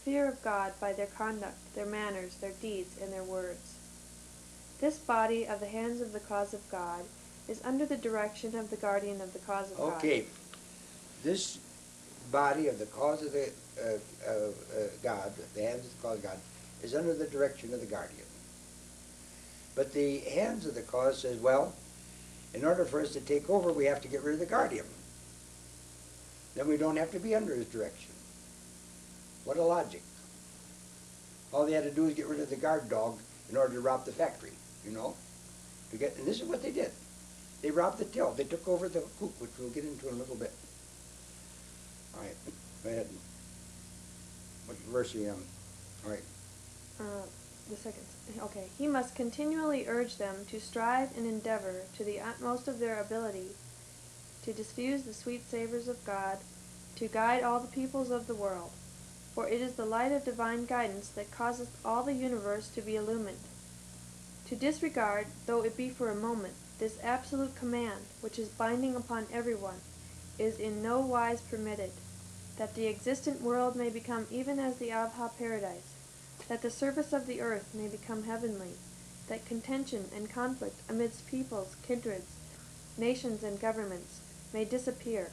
fear of God by their conduct, their manners, their deeds, and their words. This body of the hands of the cause of God is under the direction of the guardian of the cause of God. Okay, this body of the cause of the God, the hands of the cause of God, is under the direction of the guardian. But the hands of the cause says, well, in order for us to take over, we have to get rid of the guardian. Then we don't have to be under his direction. What a logic. All they had to do is get rid of the guard dog in order to rob the factory, you know. And this is what they did. They robbed the till. They took over the coop, which we'll get into in a little bit. All right, go ahead. What verse are you on? All right. The second. Okay. He must continually urge them to strive and endeavor to the utmost of their ability to diffuse the sweet savors of God, to guide all the peoples of the world. For it is the light of divine guidance that causeth all the universe to be illumined. To disregard, though it be for a moment, this absolute command, which is binding upon everyone, is in no wise permitted, that the existent world may become even as the Abha paradise, that the surface of the earth may become heavenly, that contention and conflict amidst peoples, kindreds, nations, and governments may disappear,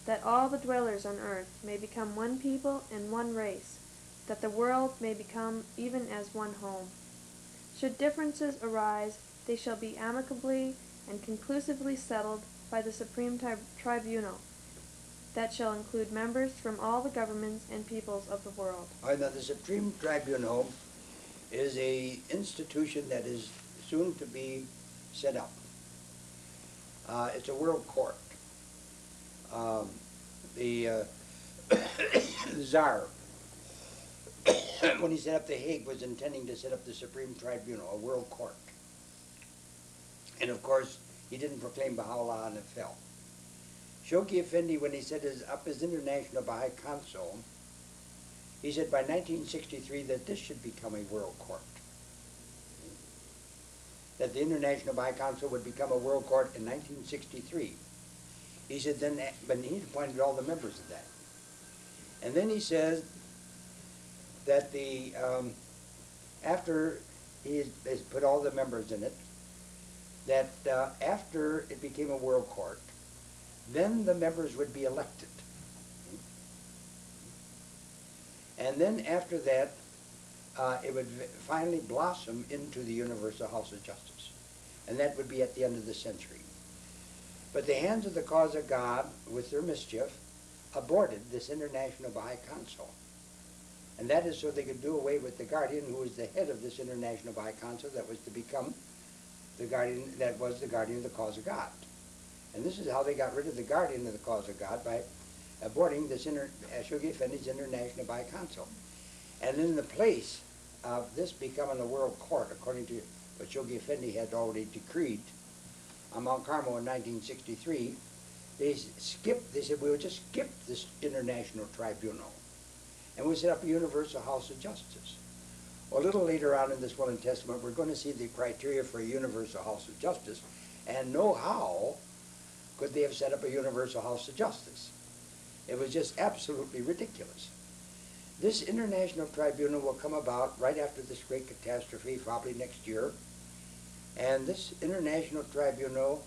that all the dwellers on earth may become one people and one race, that the world may become even as one home. Should differences arise, they shall be amicably and conclusively settled by the Supreme Tribunal, that shall include members from all the governments and peoples of the world. All right, now the Supreme Tribunal is a institution that is soon to be set up. It's a world court. The Tsar, when he set up The Hague, was intending to set up the Supreme Tribunal, a world court. And of course, he didn't proclaim Baha'u'llah and it fell. Shoghi Effendi, when he set up his International Baha'i Council, he said by 1963 that this should become a world court. That the International Baha'i Council would become a world court in 1963. He said then, but he appointed all the members of that. And then he says that the, after he has put all the members in it, that after it became a world court, then the members would be elected. And then after that, it would finally blossom into the Universal House of Justice. And that would be at the end of the century. But the hands of the cause of God, with their mischief, aborted this International Baha'i Council. And that is so they could do away with the guardian who was the head of this International Baha'i Council that was to become the guardian, that was the guardian of the cause of God. And this is how they got rid of the guardian of the cause of God, by aborting this Shoghi Effendi's International Baha'i Council. And in the place of this becoming a world court, according to what Shoghi Effendi had already decreed on Mount Carmel in 1963, they said, we would just skip this International Tribunal and we set up a Universal House of Justice. Well, a little later on in this Will and Testament, we're going to see the criteria for a Universal House of Justice and know how could they have set up a Universal House of Justice. It was just absolutely ridiculous. This International Tribunal will come about right after this great catastrophe, probably next year. And this International Tribunal,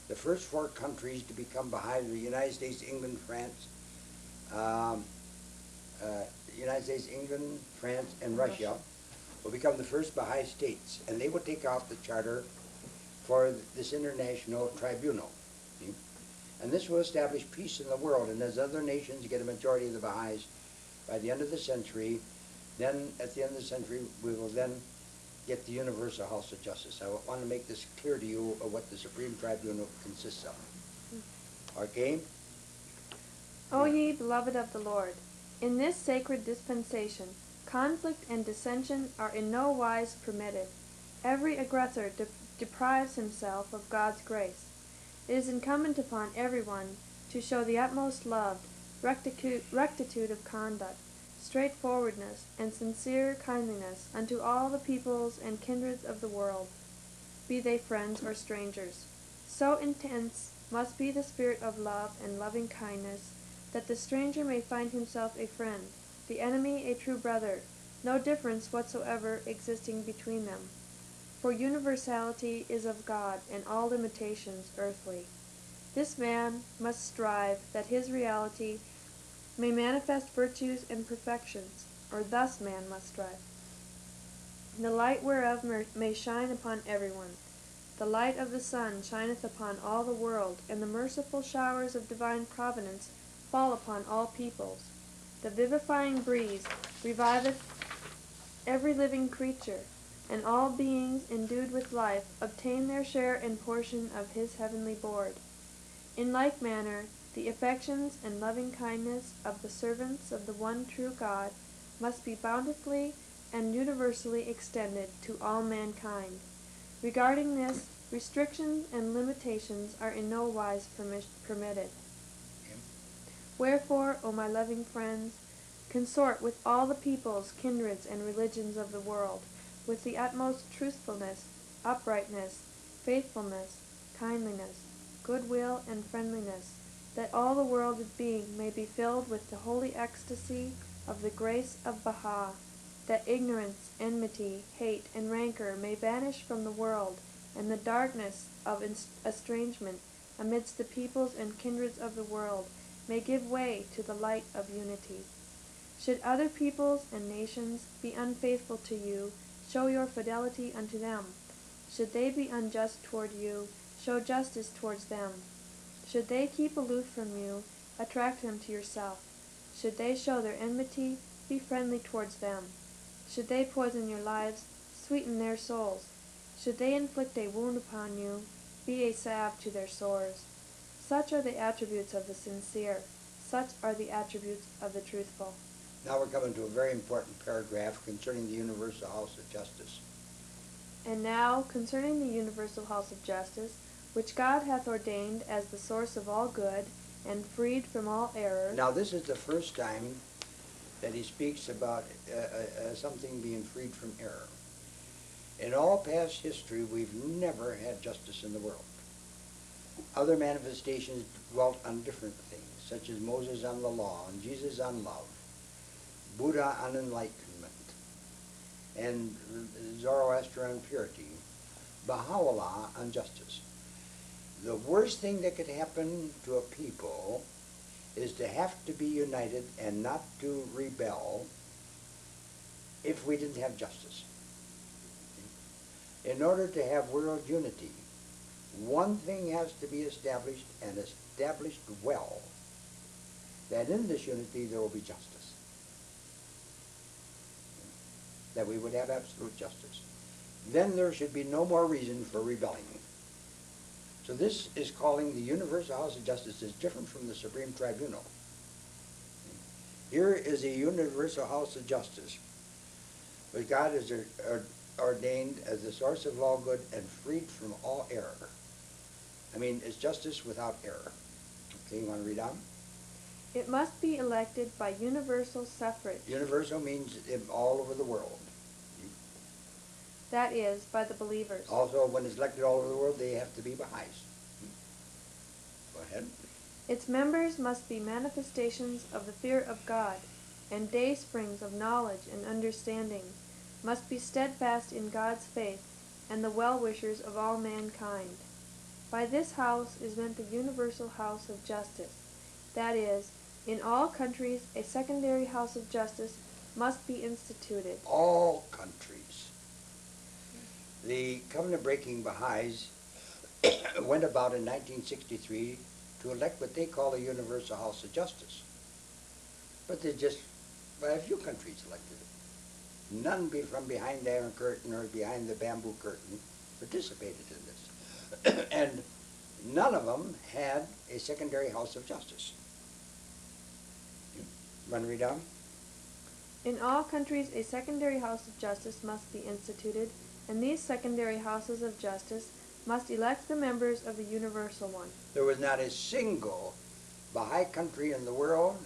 the first 4 countries to become Baha'i, the United States, England, France, and Russia, will become the first Baha'i states. And they will take out the charter for this International Tribunal. See? And this will establish peace in the world. And as other nations get a majority of the Baha'is by the end of the century, then at the end of the century, we will then get the Universal House of Justice. I want to make this clear to you of what the Supreme Tribunal consists of. Okay? O ye beloved of the Lord, in this sacred dispensation, conflict and dissension are in no wise permitted. Every aggressor deprives himself of God's grace. It is incumbent upon everyone to show the utmost love, rectitude of conduct, straightforwardness, and sincere kindliness unto all the peoples and kindreds of the world, be they friends or strangers. So intense must be the spirit of love and loving kindness that the stranger may find himself a friend, the enemy a true brother, no difference whatsoever existing between them. For universality is of God, and all limitations earthly. This man must strive that his reality may manifest virtues and perfections, or thus man must strive. The light whereof may shine upon everyone. The light of the sun shineth upon all the world, and the merciful showers of divine providence fall upon all peoples. The vivifying breeze reviveth every living creature, and all beings endued with life obtain their share and portion of his heavenly board. In like manner, the affections and loving kindness of the servants of the one true God must be bountifully and universally extended to all mankind. Regarding this, restrictions and limitations are in no wise permitted. Wherefore, O my loving friends, consort with all the peoples, kindreds, and religions of the world, with the utmost truthfulness, uprightness, faithfulness, kindliness, goodwill, and friendliness, that all the world of being may be filled with the holy ecstasy of the grace of Baha, that ignorance, enmity, hate, and rancor may vanish from the world, and the darkness of estrangement amidst the peoples and kindreds of the world may give way to the light of unity. Should other peoples and nations be unfaithful to you, show your fidelity unto them. Should they be unjust toward you, show justice towards them. Should they keep aloof from you, attract them to yourself. Should they show their enmity, be friendly towards them. Should they poison your lives, sweeten their souls. Should they inflict a wound upon you, be a salve to their sores. Such are the attributes of the sincere. Such are the attributes of the truthful. Now we're coming to a very important paragraph concerning the universal house of justice. And now, concerning the universal house of justice, which God hath ordained as the source of all good, and freed from all error. Now this is the first time that he speaks about something being freed from error. In all past history, we've never had justice in the world. Other manifestations dwelt on different things, such as Moses on the law, and Jesus on love, Buddha on enlightenment, and Zoroaster on purity, Baha'u'llah on justice. The worst thing that could happen to a people is to have to be united and not to rebel if we didn't have justice. In order to have world unity, one thing has to be established, and established well, that in this unity there will be justice. That we would have absolute justice. Then there should be no more reason for rebelling. So this is calling the universal house of justice is different from the supreme tribunal. Here is a universal house of justice, which God has ordained as the source of all good and freed from all error. I mean, it's justice without error. Okay, you want to read on? It must be elected by universal suffrage. Universal means all over the world. That is, by the believers. Also, when it's elected all over the world, they have to be Baha'is. Go ahead. Its members must be manifestations of the fear of God, and day springs of knowledge and understanding, must be steadfast in God's faith, and the well-wishers of all mankind. By this house is meant the universal house of justice. That is, in all countries a secondary house of justice must be instituted. All countries. The covenant-breaking Baha'is went about in 1963 to elect what they call a universal house of justice. But a few countries elected it. None from behind the Iron Curtain or behind the bamboo curtain participated in this. And none of them had a secondary house of justice. You want to read on? In all countries a secondary house of justice must be instituted, and these secondary houses of justice must elect the members of the universal one. There was not a single Baha'i country in the world,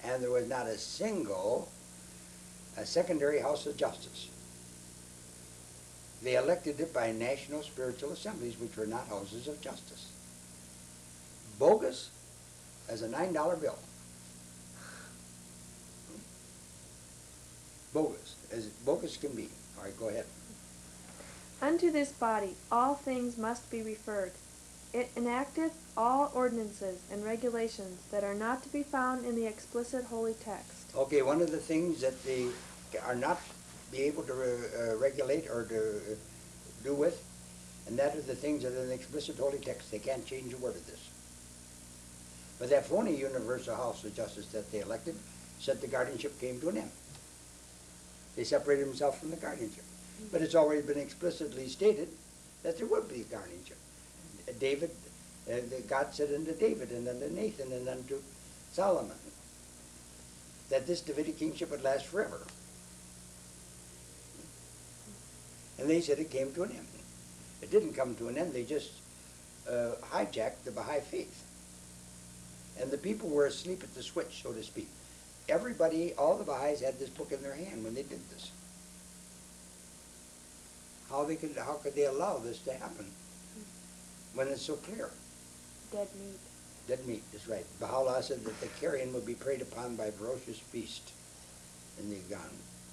and there was not a single secondary house of justice. They elected it by national spiritual assemblies, which were not houses of justice. Bogus as a $9 bill. bogus, as bogus can be. All right, go ahead. Unto this body all things must be referred. It enacteth all ordinances and regulations that are not to be found in the explicit holy text. Okay, one of the things that they are not be able to regulate or to do with, and that are the things that are in the explicit holy text. They can't change a word of this. But that phony universal house of justice that they elected said the guardianship came to an end. They separated themselves from the guardianship. But it's already been explicitly stated that there would be guardianship. David, God said unto David and unto Nathan and unto Solomon that this Davidic kingship would last forever. And they said it came to an end. It didn't come to an end. They just hijacked the Baha'i faith. And the people were asleep at the switch, so to speak. Everybody, all the Baha'is had this book in their hand when they did this. How could they allow this to happen when it's so clear? Dead meat. Dead meat is right. Baha'u'llah said that the carrion would be preyed upon by a ferocious beast in the Agan.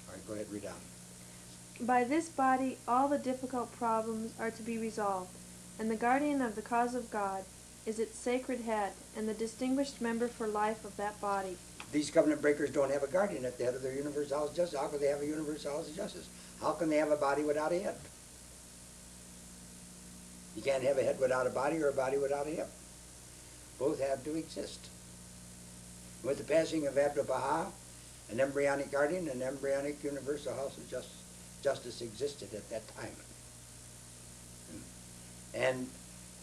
All right, go ahead, read on. By this body all the difficult problems are to be resolved, and the guardian of the cause of God is its sacred head and the distinguished member for life of that body. These covenant breakers don't have a guardian at the head of their universal house of justice. How can they have a universal house of justice? How can they have a body without a head? You can't have a head without a body or a body without a hip. Both have to exist. With the passing of Abdu'l-Baha, an embryonic guardian, an embryonic universal house of justice existed at that time. And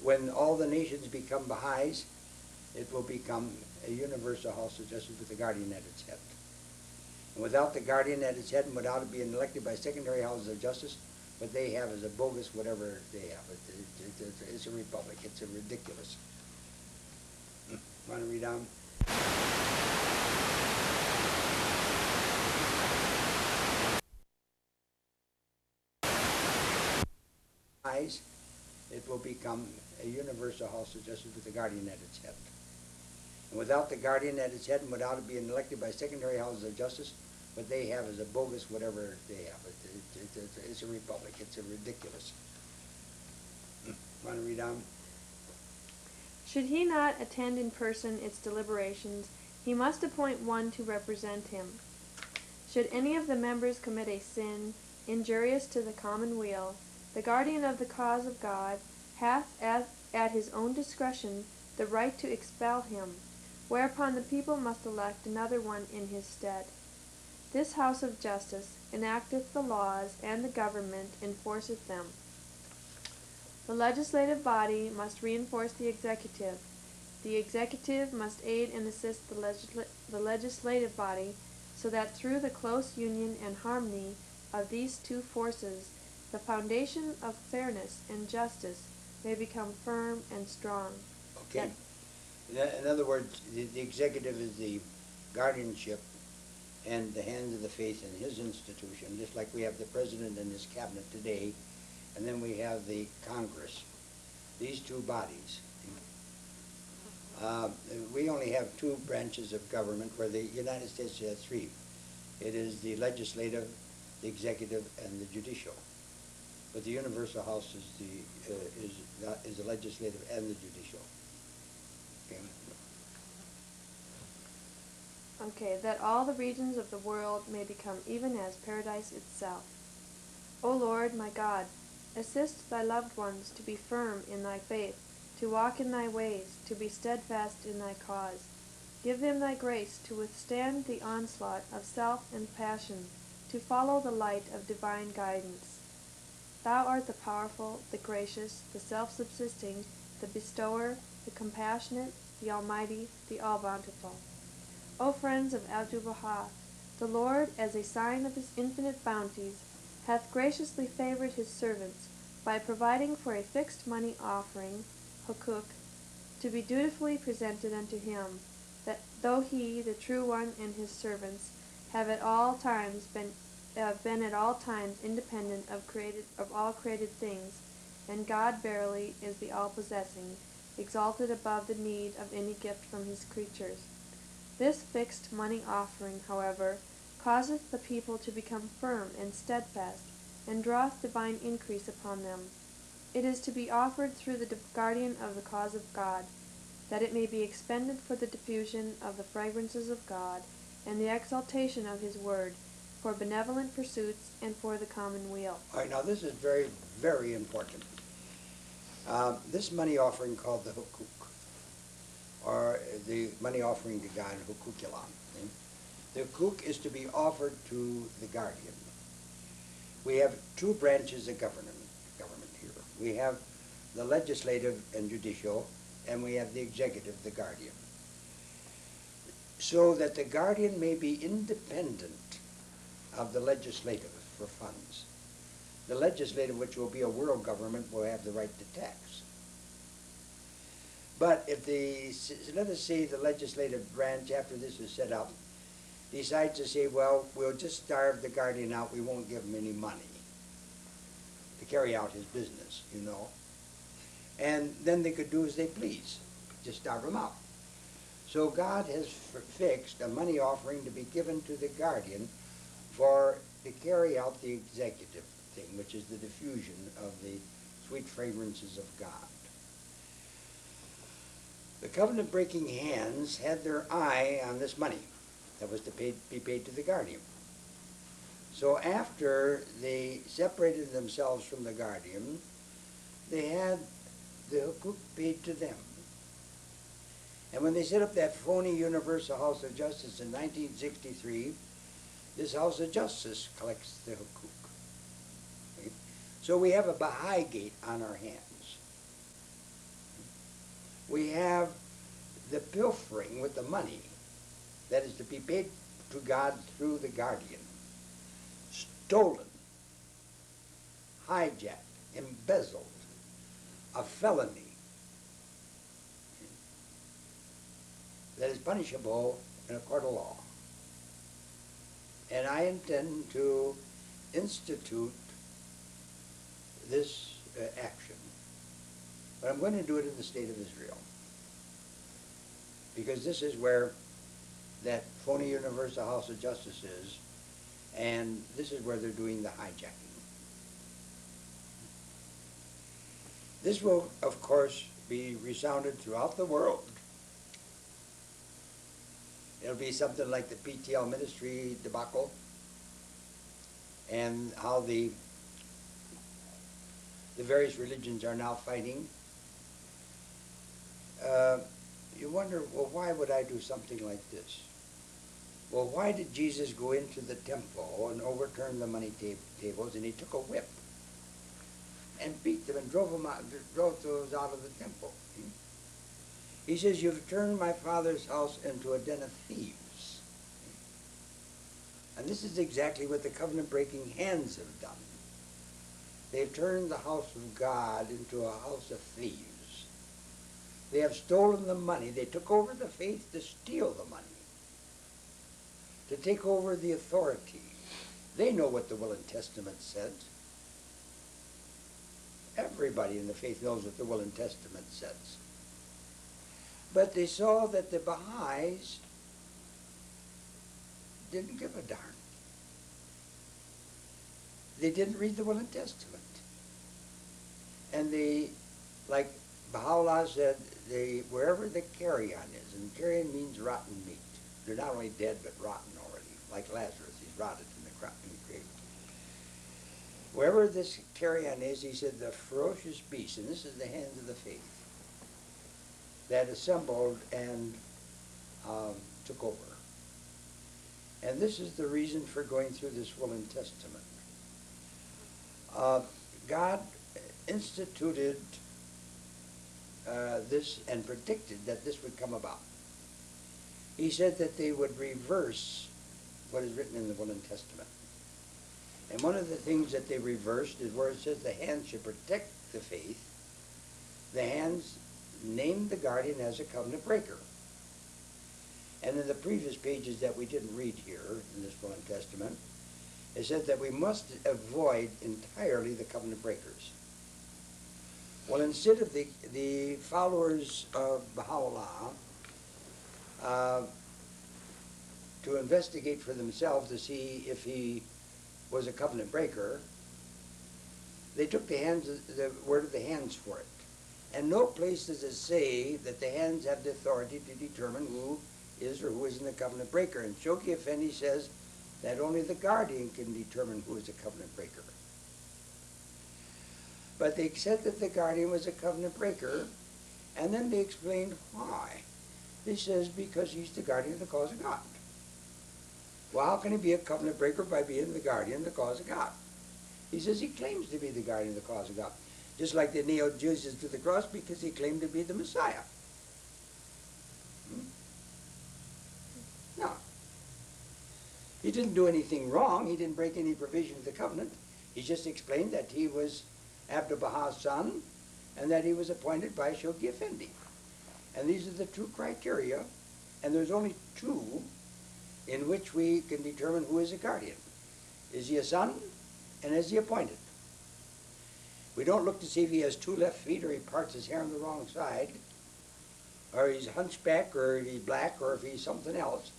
when all the nations become Baha'is, it will become a universal house of justice with a guardian at its head. And without the guardian at its head and without it being elected by secondary houses of justice, what they have is a bogus whatever they have. It's a republic. It's a ridiculous. Want to read on? It will become a universal house of justice with a guardian at its head. And without the guardian at its head and without it being elected by secondary houses of justice, what they have is a bogus whatever they have. It's a republic. It's a ridiculous. Want to read on? Should he not attend in person its deliberations, he must appoint one to represent him. Should any of the members commit a sin injurious to the common weal, the guardian of the cause of God hath at his own discretion the right to expel him, whereupon the people must elect another one in his stead. This house of justice enacteth the laws, and the government enforceth them. The legislative body must reinforce the executive. The executive must aid and assist the legislative body, so that through the close union and harmony of these two forces, the foundation of fairness and justice may become firm and strong. Okay. In other words, the executive is the guardianship and the hands of the faith in his institution, just like we have the president and his cabinet today, and then we have the Congress. These two bodies. We only have two branches of government, where the United States has three. It is the legislative, the executive, and the judicial. But the universal house is the legislative and the judicial. Okay. Okay, that all the regions of the world may become even as paradise itself. O Lord, my God, assist thy loved ones to be firm in thy faith, to walk in thy ways, to be steadfast in thy cause. Give them thy grace to withstand the onslaught of self and passion, to follow the light of divine guidance. Thou art the powerful, the gracious, the self-subsisting, the bestower, the compassionate, the almighty, the all-bountiful. O friends of Abdu'l-Baha, the Lord, as a sign of his infinite bounties, hath graciously favored his servants by providing for a fixed money offering, hukuk, to be dutifully presented unto him, that though he, the true one, and his servants have at all times been at all times independent of all created things, and God verily is the all-possessing, exalted above the need of any gift from his creatures. This fixed money offering, however, causeth the people to become firm and steadfast, and draweth divine increase upon them. It is to be offered through the guardian of the cause of God, that it may be expended for the diffusion of the fragrances of God, and the exaltation of his word, for benevolent pursuits, and for the common weal. All right, now this is very, very important. This money offering called the hukuk, or the money offering to God, hukukilan. The hukuk is to be offered to the guardian. We have two branches of government here. We have the legislative and judicial, and we have the executive, the guardian. So that the guardian may be independent of the legislative for funds. The legislative, which will be a world government, will have the right to tax. But if let us say the legislative branch, after this is set up, decides to say, well, we'll just starve the guardian out, we won't give him any money to carry out his business, you know. And then they could do as they please, just starve him out. So God has fixed a money offering to be given to the guardian to carry out the executive thing, which is the diffusion of the sweet fragrances of God. The covenant-breaking hands had their eye on this money that was to be paid to the guardian. So after they separated themselves from the guardian, they had the hukuk paid to them. And when they set up that phony Universal House of Justice in 1963, this House of Justice collects the hukuk. Okay? So we have a Baha'i gate on our hands. We have the pilfering with the money that is to be paid to God through the guardian, stolen, hijacked, embezzled, a felony that is punishable in a court of law. And I intend to institute this action. But I'm going to do it in the state of Israel, because this is where that phony Universal House of Justice is, and this is where they're doing the hijacking. This will, of course, be resounded throughout the world. It'll be something like the PTL ministry debacle, and how the various religions are now fighting. You wonder, well, why would I do something like this? Well, why did Jesus go into the temple and overturn the money tables, and he took a whip and beat them and drove those out of the temple? He says, you've turned my Father's house into a den of thieves. And this is exactly what the covenant-breaking hands have done. They've turned the house of God into a house of thieves. They have stolen the money. They took over the faith to steal the money, to take over the authority. They know what the Will and Testament said. Everybody in the faith knows what the Will and Testament says. But they saw that the Baha'is didn't give a darn. They didn't read the Will and Testament. And they, like Baha'u'llah said, wherever the carrion is, and carrion means rotten meat. They're not only dead, but rotten already, like Lazarus. He's rotted in the grave. Wherever this carrion is, he said, the ferocious beast, and this is the hands of the faith, that assembled and took over. And this is the reason for going through this Will and Testament. God instituted this and predicted that this would come about. He said that they would reverse what is written in the Will and Testament. And one of the things that they reversed is where it says the hands should protect the faith. The hands named the guardian as a covenant breaker. And in the previous pages that we didn't read here in this Will and Testament, it said that we must avoid entirely the covenant breakers. Well, instead of the followers of Baha'u'llah to investigate for themselves to see if he was a covenant breaker, they took the word of the hands for it. And no place does it say that the hands have the authority to determine who is or who isn't a covenant breaker. And Shoki Effendi says that only the guardian can determine who is a covenant breaker. But they said that the guardian was a covenant breaker, and then they explained why. He says, because he's the guardian of the cause of God. Well, how can he be a covenant breaker by being the guardian of the cause of God? He says he claims to be the guardian of the cause of God. Just like they nailed Jesus to the cross because he claimed to be the Messiah. No. He didn't do anything wrong. He didn't break any provision of the covenant. He just explained that he was Abdu'l-Baha's son and that he was appointed by Shoki Effendi. And these are the two criteria, and there's only two in which we can determine who is a guardian. Is he a son, and is he appointed? We don't look to see if he has two left feet, or he parts his hair on the wrong side, or he's hunchback, or he's black, or if he's something else.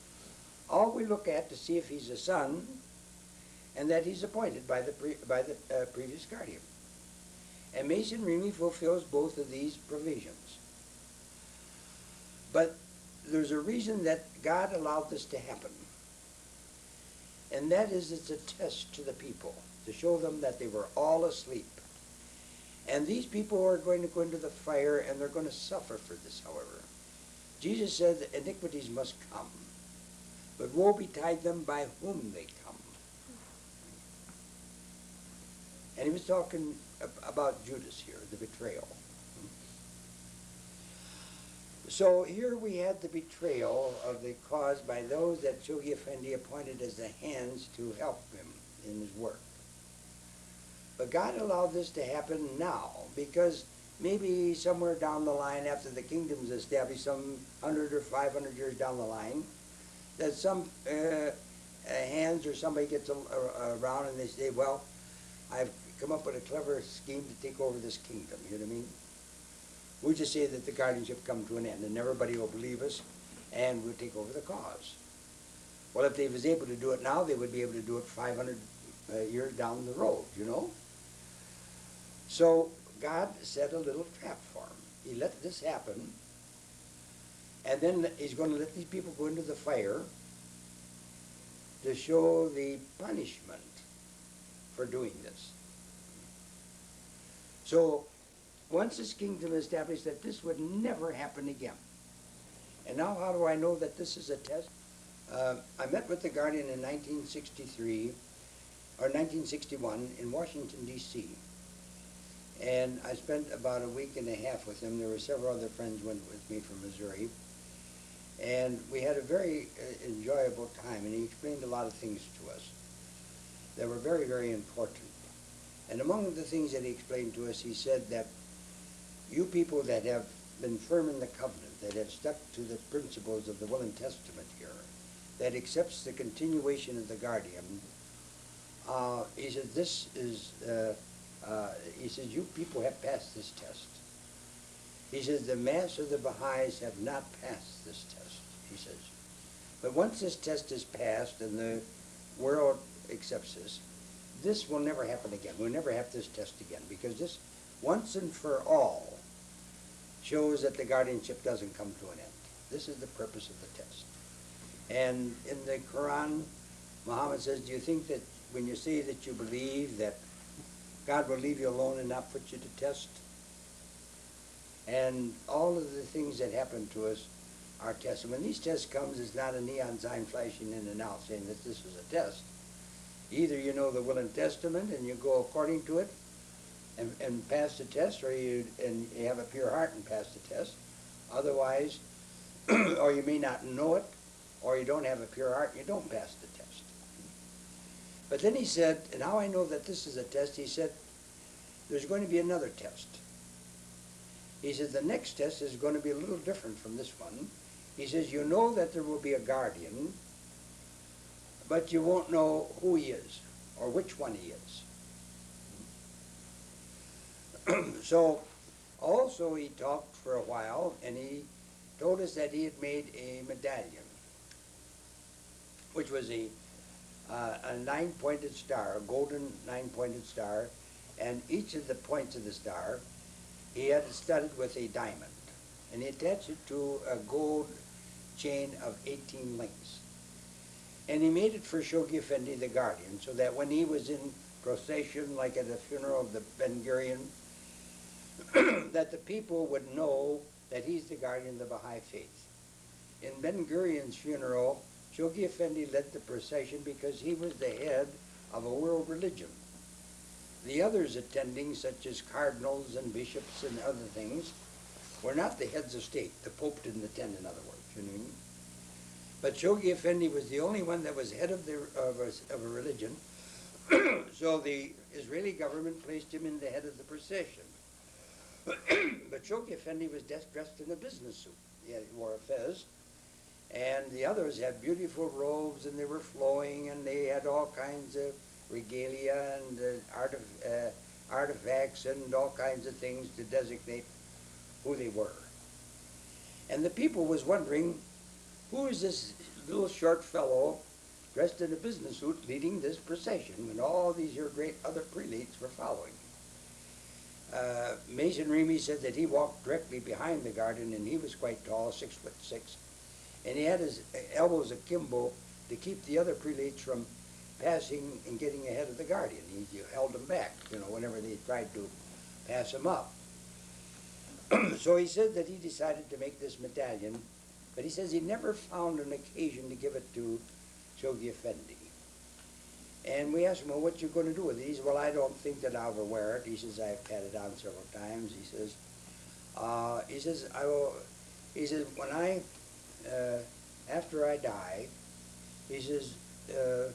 All we look at to see if he's a son, and that he's appointed by the previous guardian. And Masonry fulfills both of these provisions. But there's a reason that God allowed this to happen. And that is, it's a test to the people, to show them that they were all asleep. And these people are going to go into the fire, and they're going to suffer for this, however. Jesus said that iniquities must come, but woe betide them by whom they come. And he was talking about Judas here, the betrayal. So here we had the betrayal of the cause by those that Shoki Effendi appointed as the hands to help him in his work. But God allowed this to happen now, because maybe somewhere down the line after the kingdom is established, some 100 or 500 years down the line, that some hands or somebody gets around and they say, well, I've come up with a clever scheme to take over this kingdom, you know what I mean? We just say that the guardianship come to an end, and everybody will believe us, and we'll take over the cause. Well, if they was able to do it now, they would be able to do it 500 years down the road, you know? So God set a little trap for him. He let this happen, and then he's going to let these people go into the fire to show the punishment for doing this. So once this kingdom established, that this would never happen again. And now how do I know that this is a test? I met with the guardian in 1963, or 1961, in Washington, D.C. And I spent about a week and a half with him. There were several other friends went with me from Missouri. And we had a very enjoyable time, and he explained a lot of things to us that were very, very important. And among the things that he explained to us, he said that you people that have been firm in the covenant, that have stuck to the principles of the Will and Testament here, that accepts the continuation of the guardian, he said, this is, he says, you people have passed this test. He says, the mass of the Baha'is have not passed this test, he says. But once this test is passed and the world accepts this will never happen again. We'll never have this test again, because this, once and for all, shows that the guardianship doesn't come to an end. This is the purpose of the test. And in the Quran, Muhammad says, do you think that when you say that you believe that God will leave you alone and not put you to test? And all of the things that happen to us are tests. And when these tests comes, it's not a neon sign flashing in and out saying that this is a test. Either you know the Will and Testament and you go according to it and pass the test, or you have a pure heart and pass the test. Otherwise, or you may not know it, or you don't have a pure heart and you don't pass the test. But then he said, and how I know that this is a test, he said, there's going to be another test. He said, the next test is going to be a little different from this one. He says, you know that there will be a guardian, but you won't know who he is, or which one he is. So, also he talked for a while, and he told us that he had made a medallion. which was a nine-pointed star, a golden nine-pointed star, and each of the points of the star he had studded with a diamond, and he attached it to a gold chain of 18 links. And he made it for Shoghi Effendi, the guardian, so that when he was in procession, like at the funeral of the Ben Gurion, that the people would know that he's the guardian of the Baha'i faith. In Ben Gurion's funeral, Shoghi Effendi led the procession because he was the head of a world religion. The others attending, such as cardinals and bishops and other things, were not the heads of state. The Pope didn't attend, in other words, you know what I mean? But Shoghi Effendi was the only one that was head of a religion, so the Israeli government placed him in the head of the procession. But Shoghi Effendi was dressed in a business suit. He wore a fez, and the others had beautiful robes, and they were flowing, and they had all kinds of regalia and artifacts and all kinds of things to designate who they were. And the people was wondering, who is this little short fellow dressed in a business suit leading this procession when all these here great other prelates were following? Mason Remy said that he walked directly behind the guardian, and he was quite tall, 6'6", and he had his elbows akimbo to keep the other prelates from passing and getting ahead of the guardian. He held them back, you know, whenever they tried to pass him up. So he said that he decided to make this medallion, but he says he never found an occasion to give it to Shoghi Effendi. And we asked him, well, what you going to do with it? He said, well, I don't think that I'll ever wear it. He says, I've had it on several times. He says, I will, he says, when I, after I die, he says, the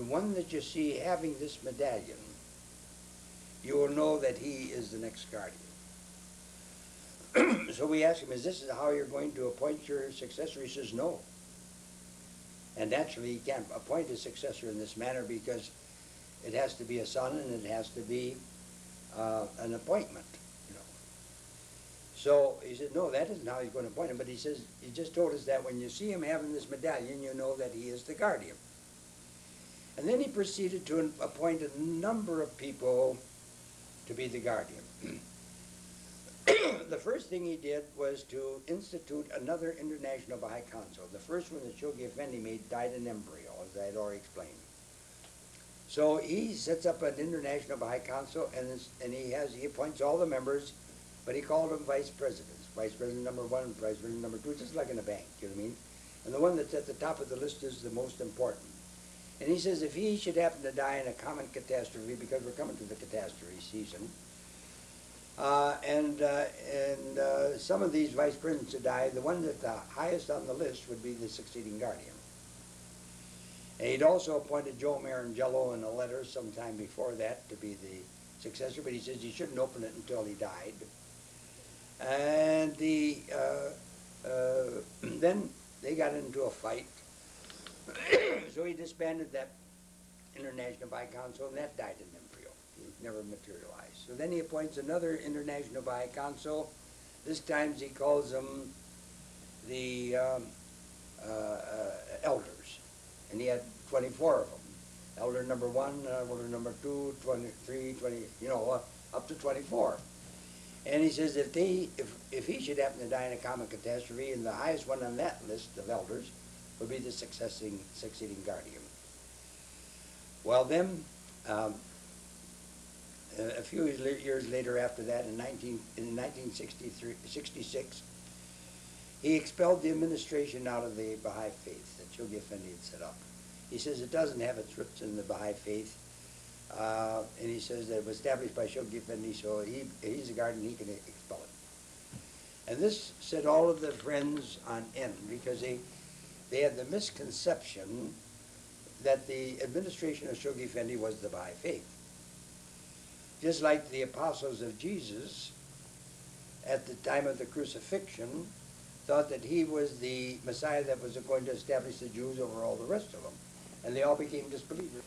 one that you see having this medallion, you will know that he is the next guardian. So we asked him, is this how you're going to appoint your successor? He says, no. And naturally, you can't appoint a successor in this manner because it has to be a son and it has to be an appointment, you know. So he said, no, that isn't how he's going to appoint him. But he says, he just told us that when you see him having this medallion, you know that he is the guardian. And then he proceeded to appoint a number of people to be the guardian. The first thing he did was to institute another International Baha'i Council. The first one that Shoghi Effendi made died in embryo, as I had already explained. So he sets up an International Baha'i Council, and he appoints all the members, but he called them vice presidents. Vice president number 1, vice president number 2, just like in a bank, you know what I mean? And the one that's at the top of the list is the most important. And he says if he should happen to die in a common catastrophe, because we're coming to the catastrophe season, some of these vice presidents who die, the one that's the highest on the list would be the succeeding guardian. And he'd also appointed Joe Marangello in a letter sometime before that to be the successor, but he says he shouldn't open it until he died. And then they got into a fight. So he disbanded that International Baha'i Council, and that died in embryo. It never materialized. So then he appoints another International Baha'i Council. This time he calls them the elders, and he had 24 of them. Elder number 1, elder number 2, 23, 20, you know, up to 24. And he says if he should happen to die in a common catastrophe, and the highest one on that list of elders would be the succeeding guardian. Well then, a few years later after that, in 1966, he expelled the administration out of the Baha'i faith that Shoghi Effendi had set up. He says it doesn't have its roots in the Baha'i faith, and he says that it was established by Shoghi Effendi, so he's a guardian, he can expel it. And this set all of the friends on end, because they had the misconception that the administration of Shoghi Effendi was the Baha'i faith. Just like the apostles of Jesus, at the time of the crucifixion, thought that he was the Messiah that was going to establish the Jews over all the rest of them. And they all became disbelievers.